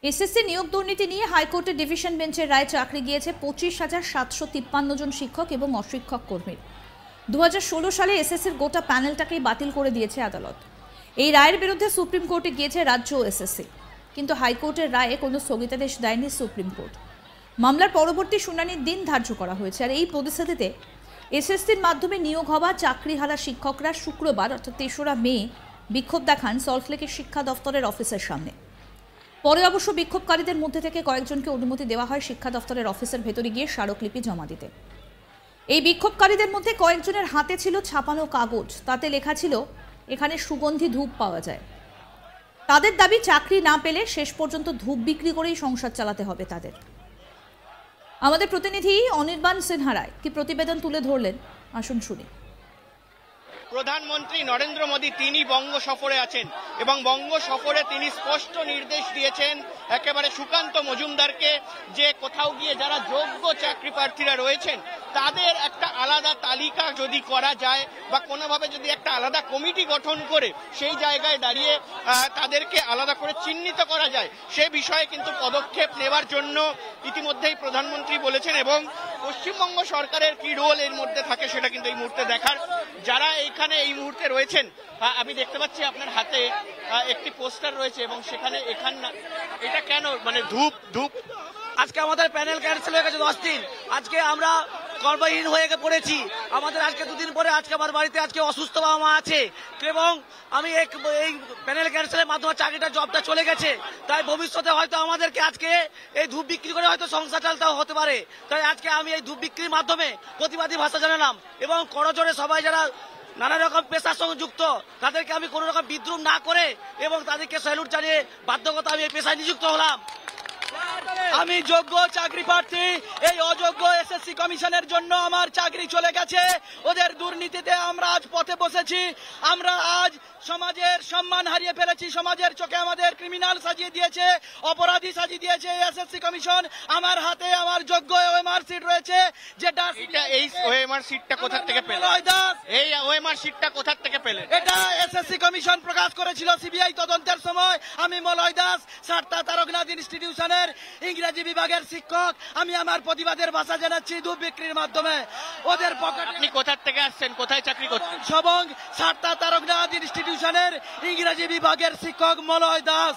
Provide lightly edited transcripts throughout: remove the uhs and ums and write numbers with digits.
SSC নিয়োগ দুর্নীতি নিয়ে হাইকোর্টের ডিভিশন বেঞ্চের রায়ে চাকরি গিয়েছে 25,753 জন শিক্ষক এবং অশিক্ষক কর্মীর। 2016 সালে এসএসসির গোটা প্যানেলটাকেই বাতিল করে দিয়েছে আদালত। এই রায়ের বিরুদ্ধে সুপ্রিম কোর্টে গিয়েছে রাজ্য এসএসসি, কিন্তু হাইকোর্টের রায়ে কোনো স্থগিতাদেশ দেয়নি সুপ্রিম কোর্ট। মামলার পরবর্তী শুনানির দিন ধার্য করা হয়েছে। আর এই পরিস্থিতিতে এসএসসির মাধ্যমে নিয়োগ হওয়া চাকরিহারা শিক্ষকরা শুক্রবার অর্থাৎ 3রা মে বিক্ষোভ দেখান সল্টলেকের শিক্ষা দফতরের অফিসের সামনে। পরে অবশ্য বিক্ষোভকারীদের মধ্যে থেকে কয়েকজনকে অনুমতি দেওয়া হয় শিক্ষা দফতরের অফিসের ভেতরে গিয়ে স্মারকলিপি জমা দিতে। এই বিক্ষোভকারীদের মধ্যে কয়েকজনের হাতে ছিল ছাপানো কাগজ, তাতে লেখা ছিল এখানে সুগন্ধি ধূপ পাওয়া যায়। তাদের দাবি চাকরি না পেলে শেষ পর্যন্ত ধূপ বিক্রি করেই সংসার চালাতে হবে তাদের। আমাদের প্রতিনিধি অনির্বাণ সিনহা রায় কি প্রতিবেদন তুলে ধরলেন, আসুন শুনি। প্রধানমন্ত্রী নরেন্দ্র মোদী তিনি বঙ্গ সফরে আছেন এবং বঙ্গ সফরে তিনি স্পষ্ট নির্দেশ দিয়েছেন একেবারে সুকান্ত মজুমদারকে যে কোথাও গিয়ে যারা যোগ্য চাকরি প্রার্থীরা রয়েছেন তাদের একটা আলাদা তালিকা যদি করা যায় বা কোনোভাবে যদি একটা আলাদা কমিটি গঠন করে সেই জায়গায় দাঁড়িয়ে তাদেরকে আলাদা করে চিহ্নিত করা যায় সে বিষয়ে কিন্তু পদক্ষেপ নেওয়ার জন্য ইতিমধ্যেই প্রধানমন্ত্রী বলেছেন। এবং পশ্চিমবঙ্গ সরকারের কি রোল এর মধ্যে থাকে সেটা কিন্তু এই মুহূর্তে দেখার। যারা এখানে এই মুহূর্তে রয়েছেন আমি দেখতে পাচ্ছি আপনার হাতে একটি পোস্টার রয়েছে এবং সেখানে এটা কেন মানে ধূপ আজকে আমাদের প্যানেল ক্যান্সেল হয়ে গেছে 10 দিন। আজকে আমরা কর্মহীন হয়ে পড়েছি। আমাদের আজকে 2 দিন পরে আজকে আমার বাড়িতে আজকে অসুস্থ বাবা মা আছে এবং আমি এই প্যানেল ক্যান্সেলের মাধ্যমে চাকরিটা জবটা চলে গেছে। তাই ভবিষ্যতে হয়তো আমাদেরকে আজকে এই ধূপ বিক্রি করে হয়তো সংসার চালাতেও হতে পারে। তাই আজকে আমি এই ধূপ বিক্রির মাধ্যমে প্রতিবাদী ভাষা জানালাম এবং করজোড়ে সবাই যারা নানা রকম পেশার সঙ্গে যুক্ত তাদেরকে আমি কোনো রকম বিদ্রুপ না করে এবং তাদেরকে স্যালুট জানিয়ে বাধ্যকতা আমি এই পেশায় নিযুক্ত হলাম। আমি যোগ্য চাকরি প্রার্থী, এই অযোগ্য এসএসসি কমিশনের জন্য আমার চাকরি চলে গেছে। ওদের দুর্নীতিতে আমরা আজ পথে বসেছি। আমরা আজ সমাজের সম্মান হারিয়ে ফেলেছি। সমাজের চোখে আমাদের ক্রিমিনাল সাজিয়ে দিয়েছে, অপরাধী সাজিয়ে দিয়েছে এসএসসি কমিশন। আমার হাতে আমার যোগ্য ওএমআর সিট রয়েছে, যেটা এই ওএমআর সিটটা কোথা থেকে পেলেন? এই ওএমআর সিটটা কোথা থেকে পেলেন? এটা এসএসসি কমিশন প্রকাশ করেছিল সিবিআই তদন্তের সময়। আমি মলয় দাস, সারদা তারকনাথ ইনস্টিটিউশনের ইংরেজি বিভাগের শিক্ষক। আমি আমার প্রতিবাদের ভাষা জানাচ্ছি ধূপ বিক্রির মাধ্যমে ওদের পকেটে। আপনি কোথা থেকে আসছেন, কোথায় চাকরি করছেন? সবং সারদা তারকনাথ ইনস্টিটিউশনের ইংরেজি বিভাগের শিক্ষক মলয় দাস।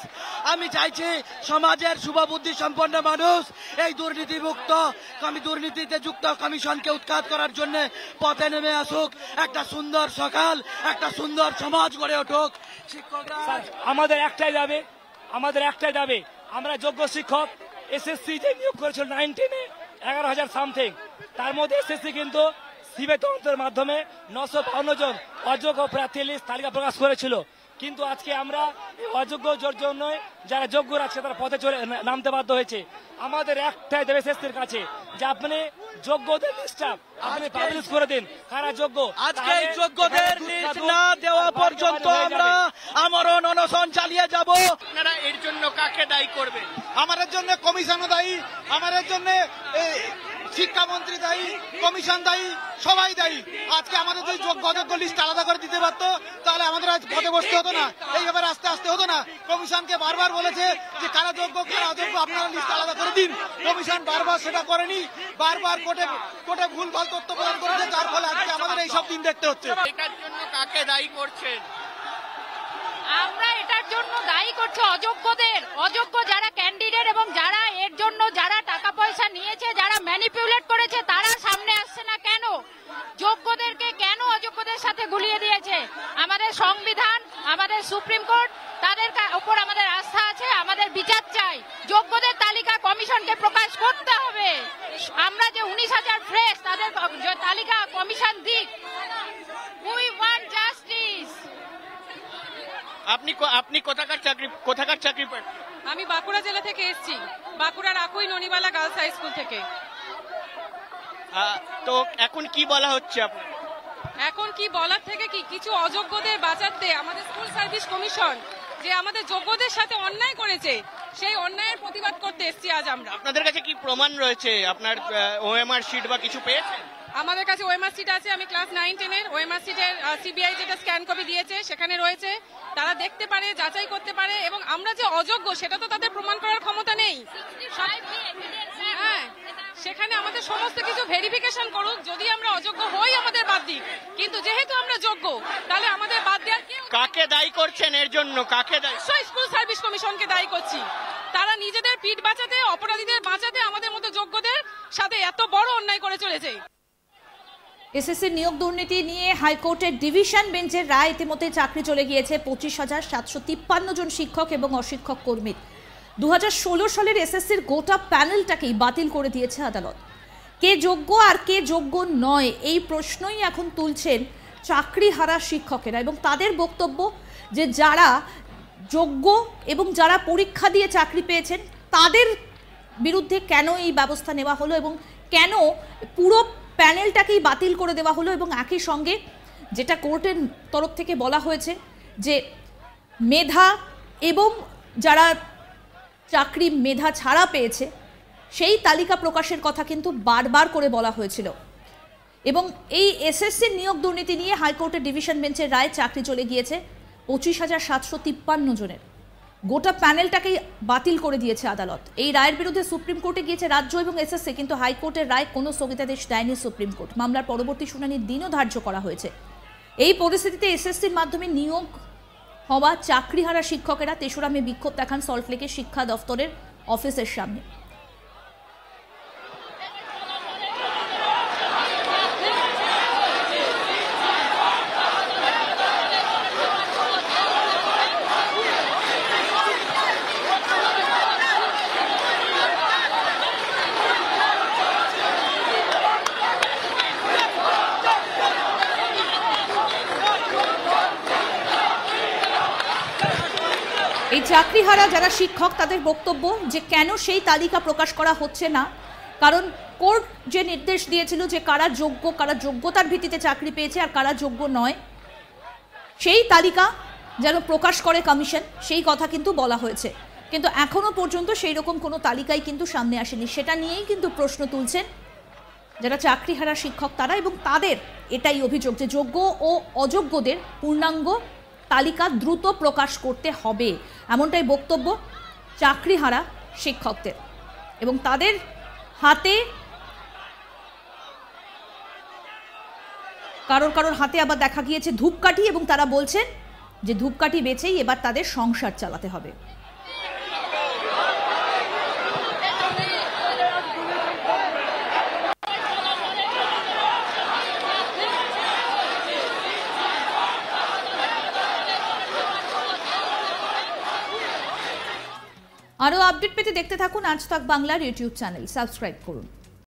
আমি চাইছি সমাজের শুভবুদ্ধি সম্পন্ন মানুষ এই দুর্নীতিমুক্ত দুর্নীতিতে যুক্ত কমিশনকে উৎখাত করার জন্য পথে নেমে আসুক। একটা সুন্দর সকাল, একটা সুন্দর সমাজ গড়ে উঠুক। শিক্ষকরা আমাদের একটাই দাবি, আমরা যোগ্য শিক্ষক। এসএসসি যে নিয়োগ করেছিল 19-এ 11,000 সামথিং, তার মধ্যে এসএসসি কিন্তু সিবিআই তদন্তের মাধ্যমে 952 জন অযোগ্য প্রার্থীর লিস্ট তালিকা প্রকাশ করেছিল। কিন্তু আজকে আমরা অযোগ্যদের জন্য যারা যোগ্য আছে তারা পথে চলে নামতে বাধ্য হয়েছে। আমাদের একটাই দেবে এসএসসির কাছে যে আপনি যোগ্যদের লিস্টটা আপনি পাবলিশ করে দিন, কারা যোগ্য। আজকে যোগ্যদের লিস্ট না দেওয়া পর্যন্ত আমরা আমরণ অনশন চালিয়ে যাব। আপনারা এর জন্য কাকে দায়ী করবেন? আমাদের জন্য কমিশনও দায়ী, আমাদের জন্য শিক্ষামন্ত্রী দায়ী, কমিশন দায়ী, সবাই দায়ী। আজকে আমাদের যদি যোগ্য অযোগ্য লিস্ট আলাদা করে দিতে পারতো তাহলে আমাদের আজ পথে বসতে হতো না, এইভাবে আস্তে আস্তে হতো না। কমিশনকে বারবার বলেছে যে কারা যোগ্য কারা অযোগ্য আপনারা লিস্ট আলাদা করে দিন। কমিশন বারবার সেটা করেনি, বারবার কোর্টে ভুলভাল তথ্য প্রদান করেছে, যার ফলে আজকে আমাদের এইসব দিন দেখতে হচ্ছে। এটার জন্য কাকে দায়ী করছেন? আমরা এটার জন্য দায়ী করছি অযোগ্য যারা ক্যান্ডিডেট এবং যারা এর জন্য যারা টাকা পয়সা নিয়েছে, যারা ম্যানিপুলেট করেছে, তারা সামনে আসছে না কেন? যোগ্যদেরকে কেন অযোগ্যদের সাথে গুলিয়ে দিয়েছে? আমাদের সংবিধান, আমাদের সুপ্রিম কোর্ট, তাদের উপর আমাদের আস্থা আছে। আমাদের বিচার চাই। যোগ্যদের তালিকা কমিশনকে প্রকাশ করতে হবে। আমরা যে 19,000 ফ্রেশ, তাদের তালিকা কমিশন দিক। We want justice. আপনি কোথাকার চাকরি পান? আমি বাঁকুড়া জেলা থেকে এসেছি, বাঁকুড়ার আকুই ননিবালা গার্লস হাই স্কুল থেকে। তো এখন কি বলা হচ্ছে আপনার? এখন কি বলার থেকে কিছু অযোগ্যদের বাঁচাতে আমাদের স্কুল সার্ভিস কমিশন যে আমাদের যোগ্যদের সাথে অন্যায় করেছে, সেই অন্যায়ের প্রতিবাদ করতে এসেছি আজ আমরা। আপনাদের কাছে কি প্রমাণ রয়েছে? আপনার ওএমআর শিট বা কিছু পেয়েছেন? আমাদের কাছে ওএমআর সিট আছে, আমি ক্লাস 9-10-এর ওএমআর সিটের সিবিআই যেটা স্ক্যান কপি দিয়েছে সেখানে রয়েছে, তারা দেখতে পারে, যাচাই করতে পারে, এবং আমরা যে অযোগ্য সেটা তো তাদের প্রমাণ করার ক্ষমতা নেই। হ্যাঁ, সেখানে আমাদের সমস্ত কিছু ভেরিফিকেশন করুক, যদি আমরা অযোগ্য হই আমাদের বাদ দিক, কিন্তু যেহেতু আমরা যোগ্য তাহলে আমাদের বাদ দেওয়ার কাকে দায়ী করছেন এর জন্য? কাকে দায়ী? স্কুল সার্ভিস কমিশনকে দায়ী করছি। তারা নিজেদের পিঠ বাঁচাতে, অপরাধীদের বাঁচাতে আমাদের মতো যোগ্যদের সাথে এত বড় অন্যায় করে চলেছে। এসএসসি নিয়োগ দুর্নীতি নিয়ে হাইকোর্টের ডিভিশন বেঞ্চের রায় ইতিমধ্যে চাকরি চলে গিয়েছে 25,753 জন শিক্ষক এবং অশিক্ষক কর্মীর। 2016 সালের এসএসসির গোটা প্যানেলটাকেই বাতিল করে দিয়েছে আদালত। কে যোগ্য আর কে যোগ্য নয় এই প্রশ্নই এখন তুলছেন চাকরি হারা শিক্ষকেরা, এবং তাদের বক্তব্য যে যারা যোগ্য এবং যারা পরীক্ষা দিয়ে চাকরি পেয়েছেন তাদের বিরুদ্ধে কেন এই ব্যবস্থা নেওয়া হলো এবং কেন পুরো প্যানেলটাকেই বাতিল করে দেওয়া হলো, এবং একই সঙ্গে যেটা কোর্টের তরফ থেকে বলা হয়েছে যে মেধা এবং যারা চাকরি মেধা ছাড়া পেয়েছে সেই তালিকা প্রকাশের কথা কিন্তু বারবার করে বলা হয়েছিল। এবং এই এসএসসির নিয়োগ দুর্নীতি নিয়ে হাইকোর্টের ডিভিশন বেঞ্চের রায় চাকরি চলে গিয়েছে 25,753 জনের। গোটা প্যানেলটাকেই বাতিল করে দিয়েছে আদালত। এই রায়ের বিরুদ্ধে সুপ্রিম কোর্টে গিয়েছে রাজ্য এবং এসএসসি, কিন্তু হাইকোর্টের রায় কোনো স্থগিতাদেশ দেয়নি সুপ্রিম কোর্ট। মামলার পরবর্তী শুনানির দিনও ধার্য করা হয়েছে। এই পরিস্থিতিতে এসএসসির মাধ্যমে নিয়োগ হওয়া চাকরিহারা শিক্ষকেরা 3রা মে বিক্ষোভ দেখান সল্টলেকের শিক্ষা দফতরের অফিসের সামনে। এই চাকরিহারা যারা শিক্ষক তাদের বক্তব্য যে কেন সেই তালিকা প্রকাশ করা হচ্ছে না, কারণ কোর্ট যে নির্দেশ দিয়েছিল যে কারা যোগ্য, কারা যোগ্যতার ভিত্তিতে চাকরি পেয়েছে আর কারা যোগ্য নয়, সেই তালিকা যেন প্রকাশ করে কমিশন, সেই কথা কিন্তু বলা হয়েছে। কিন্তু এখনো পর্যন্ত সেই রকম কোনো তালিকাই কিন্তু সামনে আসেনি। সেটা নিয়েই কিন্তু প্রশ্ন তুলছেন যারা চাকরিহারা শিক্ষক তারা, এবং তাদের এটাই অভিযোগ যে যোগ্য ও অযোগ্যদের পূর্ণাঙ্গ তালিকা দ্রুত প্রকাশ করতে হবে, এমনটাই বক্তব্য চাকরিহারা শিক্ষকদের। এবং তাদের হাতে কারোর হাতে আবার দেখা গিয়েছে ধূপকাঠি, এবং তারা বলছেন যে ধূপকাঠি বেচেই এবার তাদের সংসার চালাতে হবে। আরও আপডেট পেতে দেখতে থাকুন আজ তাক বাংলার ইউটিউব চ্যানেল, সাবস্ক্রাইব করুন।